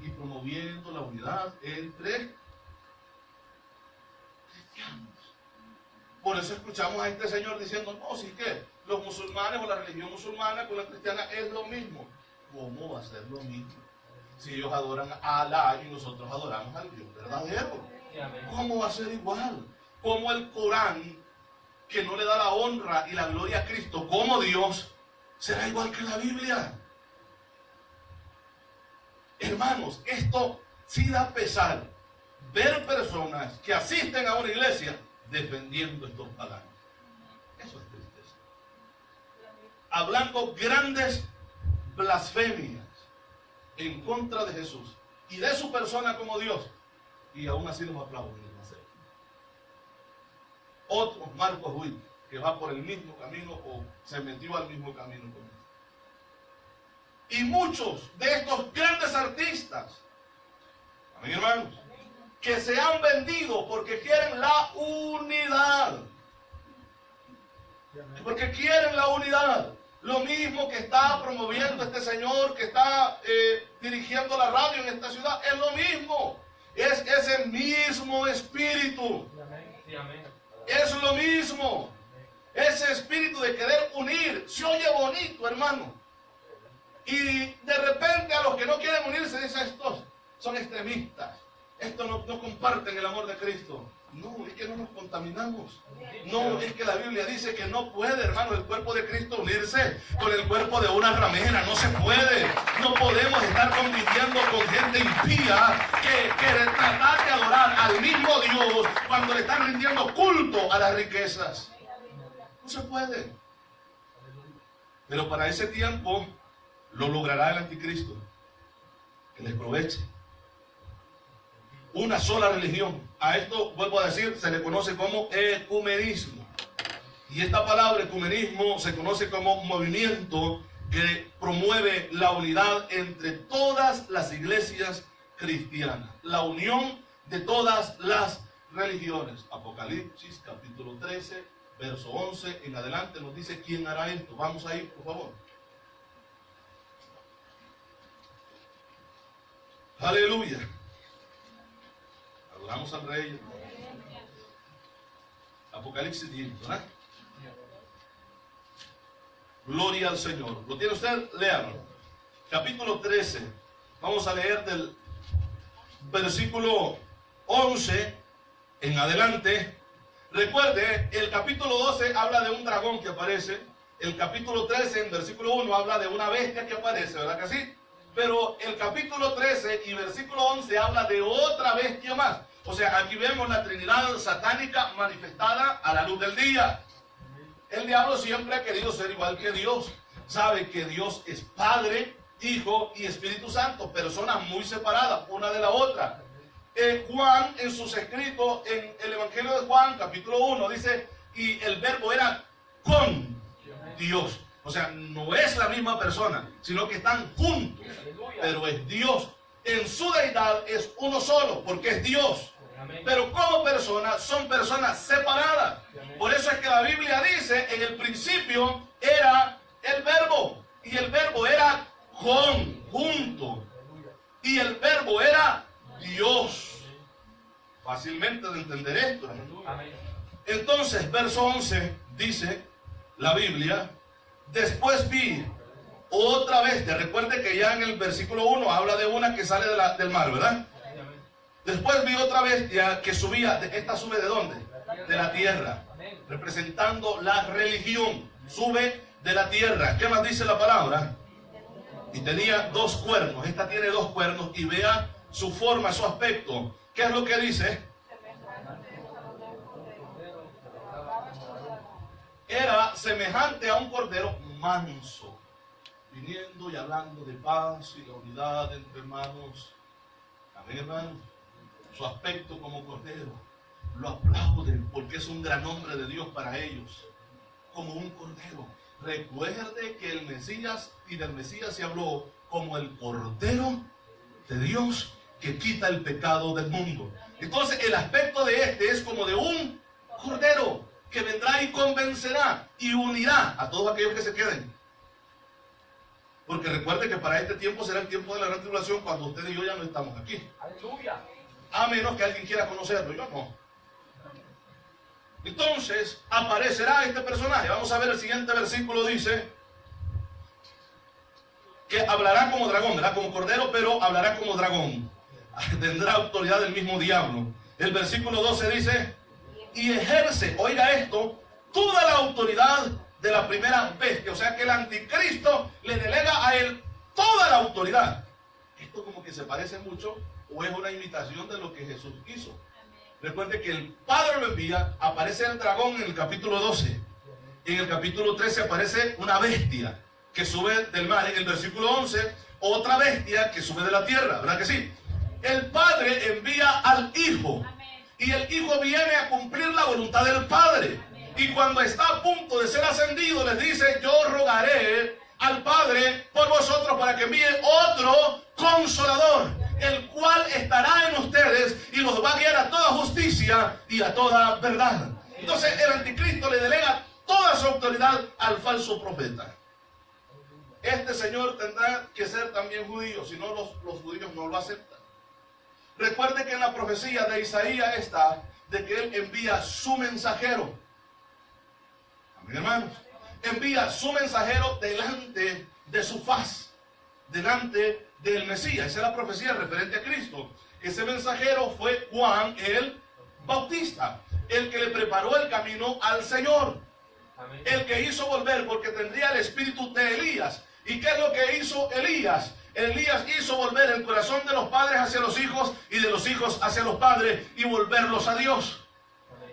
Speaker 1: y promoviendo la unidad entre cristianos. Por eso escuchamos a este señor diciendo, no, si que los musulmanes o la religión musulmana con la cristiana es lo mismo. ¿Cómo va a ser lo mismo? Si ellos adoran a Alá y nosotros adoramos al Dios verdadero. ¿Cómo va a ser igual? Como el Corán, que no le da la honra y la gloria a Cristo como Dios, será igual que la Biblia. Hermanos, esto sí da pesar ver personas que asisten a una iglesia defendiendo estos paganos. Eso es tristeza. Hablando grandes blasfemias en contra de Jesús y de su persona como Dios, y aún así los aplauden. Otros, Marcos Witt, que va por el mismo camino o se metió al mismo camino con él. Y muchos de estos grandes artistas, amén, hermanos, que se han vendido porque quieren la unidad. Porque quieren la unidad. Lo mismo que está promoviendo este señor que está dirigiendo la radio en esta ciudad, es lo mismo. Es ese mismo espíritu. Es lo mismo. Ese espíritu de querer unir. Se oye bonito, hermano. Y de repente a los que no quieren unirse dicen, estos son extremistas. Estos no comparten el amor de Cristo. No, es que no nos contaminamos. No, es que la Biblia dice que no puede, hermano, el cuerpo de Cristo unirse con el cuerpo de una ramera. No se puede. No podemos estar conviviendo con gente impía que tratar de adorar al mismo Dios cuando le están rindiendo culto a las riquezas. No se puede. Pero para ese tiempo lo logrará el anticristo, que les aproveche. Una sola religión. A esto, vuelvo a decir, se le conoce como ecumenismo. Y esta palabra ecumenismo se conoce como movimiento que promueve la unidad entre todas las iglesias cristianas. La unión de todas las religiones. Apocalipsis capítulo 13, verso 11 en adelante nos dice quién hará esto. Vamos a ir, por favor. Aleluya. Adoramos al Rey. Apocalipsis 10, ¿verdad? Gloria al Señor. ¿Lo tiene usted? Léalo. Capítulo 13. Vamos a leer del versículo 11 en adelante. Recuerde, el capítulo 12 habla de un dragón que aparece. El capítulo 13, en versículo 1, habla de una bestia que aparece, ¿verdad que sí? Pero el capítulo 13 y versículo 11 habla de otra bestia más. O sea, aquí vemos la Trinidad satánica manifestada a la luz del día. El diablo siempre ha querido ser igual que Dios. Sabe que Dios es Padre, Hijo y Espíritu Santo, personas muy separadas una de la otra. Juan, en sus escritos, en el Evangelio de Juan, capítulo 1, dice, y el verbo era con Dios. O sea, no es la misma persona, sino que están juntos. Pero es Dios. En su deidad es uno solo, porque es Dios. Pero como personas, son personas separadas. Por eso es que la Biblia dice, en el principio era el verbo. Y el verbo era junto. Y el verbo era Dios. Fácilmente de entender esto. Entonces, verso 11 dice la Biblia, después vi otra bestia. Recuerde que ya en el versículo 1 habla de una que sale del mar, ¿verdad? Después vi otra bestia que subía. ¿Esta sube de dónde? De la tierra. Representando la religión. Sube de la tierra. ¿Qué más dice la palabra? Y tenía dos cuernos. Esta tiene dos cuernos. Y vea su forma, su aspecto. ¿Qué es lo que dice? Era semejante a un cordero manso, viniendo y hablando de paz y la unidad entre hermanos. Amén, hermanos. Su aspecto como cordero, lo aplauden porque es un gran hombre de Dios para ellos, como un cordero. Recuerde que el Mesías, y del Mesías se habló como el cordero de Dios que quita el pecado del mundo. Entonces el aspecto de este es como de un cordero que vendrá y convencerá y unirá a todos aquellos que se queden. Porque recuerde que para este tiempo será el tiempo de la gran tribulación, cuando usted y yo ya no estamos aquí.
Speaker 3: Aleluya.
Speaker 1: A menos que alguien quiera conocerlo, yo no. Entonces aparecerá este personaje. Vamos a ver el siguiente versículo. Dice que hablará como dragón, ¿verdad? Como cordero, pero hablará como dragón. Tendrá autoridad del mismo diablo. El versículo 12 dice: y ejerce, oiga esto, toda la autoridad de la primera bestia. O sea que el anticristo le delega a él toda la autoridad. Esto como que se parece mucho, o es una imitación de lo que Jesús hizo. Recuerde que el Padre lo envía, aparece el dragón en el capítulo 12. Y en el capítulo 13 aparece una bestia que sube del mar. En el versículo 11, otra bestia que sube de la tierra, ¿verdad que sí? El Padre envía al Hijo. Y el Hijo viene a cumplir la voluntad del Padre. Y cuando está a punto de ser ascendido, les dice: yo rogaré al Padre por vosotros para que envíe otro Consolador, el cual estará en ustedes y los va a guiar a toda justicia y a toda verdad. Entonces el anticristo le delega toda su autoridad al falso profeta. Este señor tendrá que ser también judío, si no los judíos no lo aceptan. Recuerde que en la profecía de Isaías está de que él envía su mensajero. Amén, hermanos. Envía su mensajero delante de su faz, delante del Mesías. Esa es la profecía referente a Cristo. Ese mensajero fue Juan el Bautista, el que le preparó el camino al Señor. Amén. El que hizo volver, porque tendría el espíritu de Elías. ¿Y qué es lo que hizo Elías? Elías hizo volver el corazón de los padres hacia los hijos y de los hijos hacia los padres y volverlos a Dios.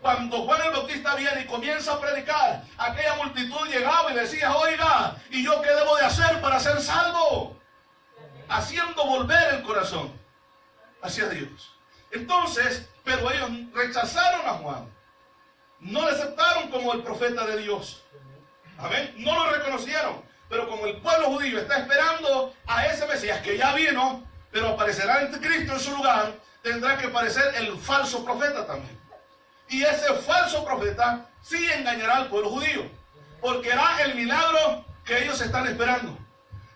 Speaker 1: Cuando Juan el Bautista viene y comienza a predicar, aquella multitud llegaba y decía: oiga, ¿y yo qué debo de hacer para ser salvo? Haciendo volver el corazón hacia Dios. Entonces, pero ellos rechazaron a Juan. No le aceptaron como el profeta de Dios. Amén. No lo reconocieron. Pero como el pueblo judío está esperando a ese Mesías que ya vino, pero aparecerá en Cristo en su lugar, tendrá que aparecer el falso profeta también. Y ese falso profeta sí engañará al pueblo judío, porque hará el milagro que ellos están esperando.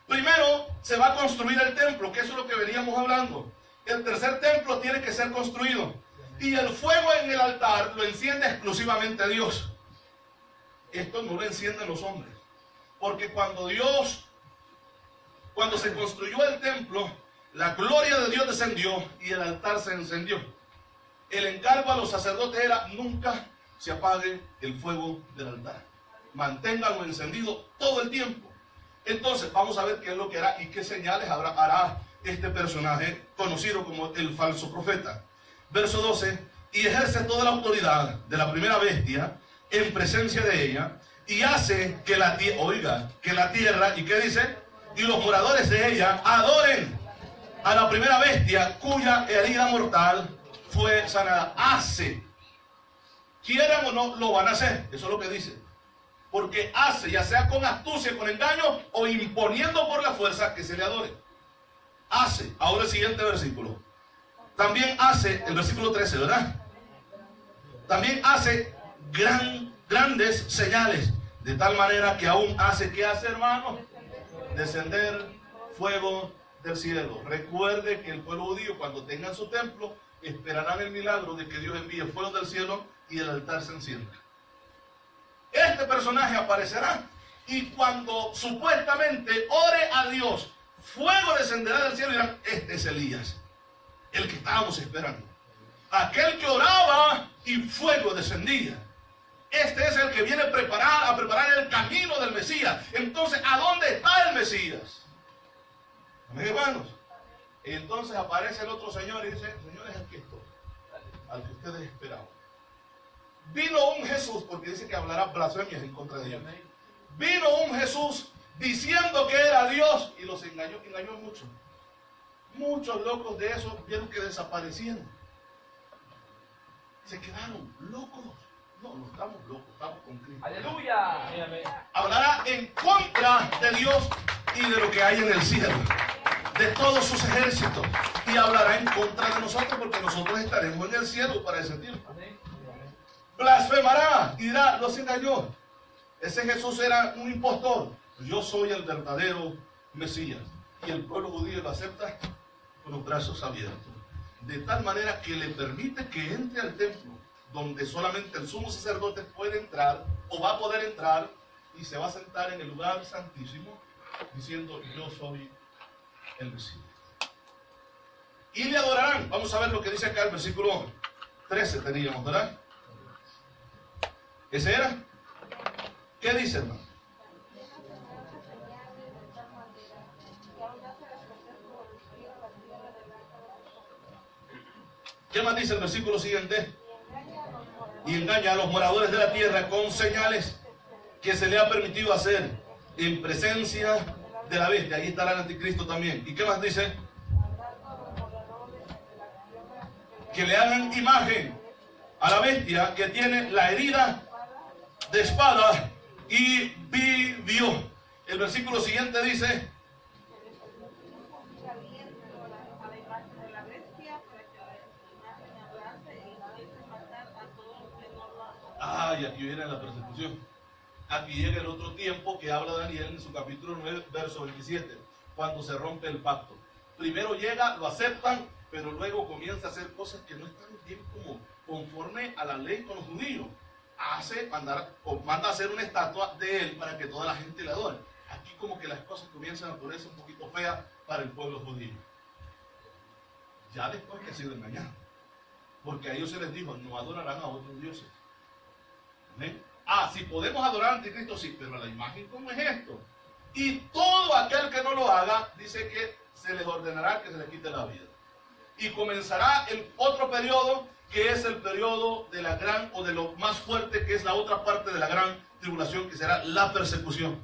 Speaker 1: Primero se va a construir el templo, que eso es lo que veníamos hablando. El tercer templo tiene que ser construido. Y el fuego en el altar lo enciende exclusivamente Dios. Esto no lo encienden los hombres. Porque cuando se construyó el templo, la gloria de Dios descendió y el altar se encendió. El encargo a los sacerdotes era: nunca se apague el fuego del altar. Manténganlo encendido todo el tiempo. Entonces vamos a ver qué es lo que hará y qué señales hará este personaje conocido como el falso profeta. Verso 12: y ejerce toda la autoridad de la primera bestia en presencia de ella, y hace que la tierra, ¿y qué dice? Y los moradores de ella adoren a la primera bestia cuya herida mortal fue sanada. Hace, quieran o no, lo van a hacer. Eso es lo que dice. Porque hace, ya sea con astucia, con engaño o imponiendo por la fuerza, que se le adore. Hace. Ahora el siguiente versículo. También hace, el versículo 13, ¿verdad? También hace grandes señales, de tal manera que aún hace, ¿qué hace, hermano? Descender fuego del cielo. Recuerde que el pueblo judío, cuando tengan su templo, esperarán el milagro de que Dios envíe fuego del cielo y el altar se encienda. Este personaje aparecerá, y cuando supuestamente ore a Dios, fuego descenderá del cielo y dirán: este es Elías, el que estábamos esperando. Aquel que oraba y fuego descendía. Este es el que viene a preparar el camino del Mesías. Entonces, ¿a dónde está el Mesías? Amén, hermanos. Y entonces aparece el otro señor y dice: señores, aquí estoy, al que ustedes esperaban. Vino un Jesús, porque dice que hablará blasfemias en contra de Dios. Vino un Jesús diciendo que era Dios y los engañó mucho. Muchos locos de esos vieron que desaparecían. Se quedaron locos. No estamos locos, estamos con Cristo.
Speaker 3: Aleluya.
Speaker 1: Hablará en contra de Dios y de lo que hay en el cielo, de todos sus ejércitos, y hablará en contra de nosotros, porque nosotros estaremos en el cielo para ese tiempo. Blasfemará y dirá: los engañó. Ese Jesús era un impostor. Yo soy el verdadero Mesías. Y el pueblo judío lo acepta con los brazos abiertos. De tal manera que le permite que entre al templo, donde solamente el sumo sacerdote puede entrar, o va a poder entrar, y se va a sentar en el lugar santísimo, diciendo: yo soy el Mesías. Y le adorarán. Vamos a ver lo que dice acá el versículo 13 teníamos, ¿verdad? ¿Ese era? ¿Qué dice, hermano? ¿Qué más dice el versículo siguiente? Y engaña a los moradores de la tierra con señales que se le ha permitido hacer en presencia de la bestia. Ahí estará el anticristo también. ¿Y qué más dice? Que le hagan imagen a la bestia que tiene la herida de espada y vivió. El versículo siguiente dice: y aquí viene la persecución. Aquí llega el otro tiempo que habla Daniel en su capítulo 9, verso 27, cuando se rompe el pacto. Primero llega, lo aceptan, pero luego comienza a hacer cosas que no están bien como conforme a la ley con los judíos. Manda a hacer una estatua de él para que toda la gente le adore. Aquí como que las cosas comienzan a ponerse un poquito feas para el pueblo judío. Ya después que ha sido engañado. Porque a ellos se les dijo: no adorarán a otros dioses. ¿Ven? Si podemos adorar al anticristo, sí, pero la imagen, ¿cómo es esto? Y todo aquel que no lo haga, dice que se les ordenará que se les quite la vida. Y comenzará el otro periodo, que es el periodo de la gran, o de lo más fuerte, que es la otra parte de la gran tribulación, que será la persecución.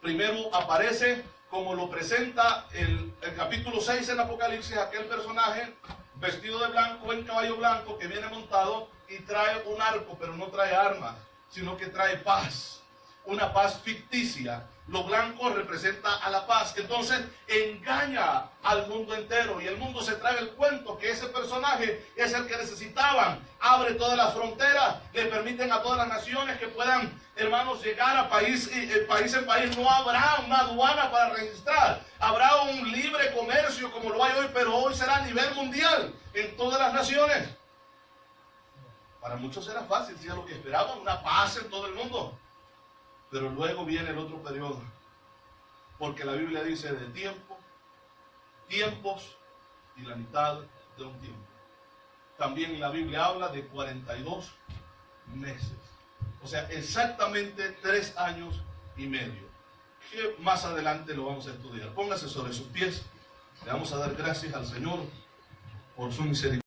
Speaker 1: Primero aparece, como lo presenta el capítulo 6 en Apocalipsis, aquel personaje vestido de blanco en caballo blanco que viene montado y trae un arco, pero no trae armas, sino que trae paz, una paz ficticia. Lo blanco representa a la paz. Entonces engaña al mundo entero y el mundo se trae el cuento que ese personaje es el que necesitaban. Abre todas las fronteras, le permiten a todas las naciones que puedan, hermanos, llegar a país en país. No habrá una aduana para registrar, habrá un libre comercio como lo hay hoy, pero hoy será a nivel mundial en todas las naciones. Para muchos era fácil, si era lo que esperaban, una paz en todo el mundo. Pero luego viene el otro periodo, porque la Biblia dice de tiempos y la mitad de un tiempo. También la Biblia habla de 42 meses, o sea, exactamente 3 años y medio, que más adelante lo vamos a estudiar. Póngase sobre sus pies, le vamos a dar gracias al Señor por su misericordia.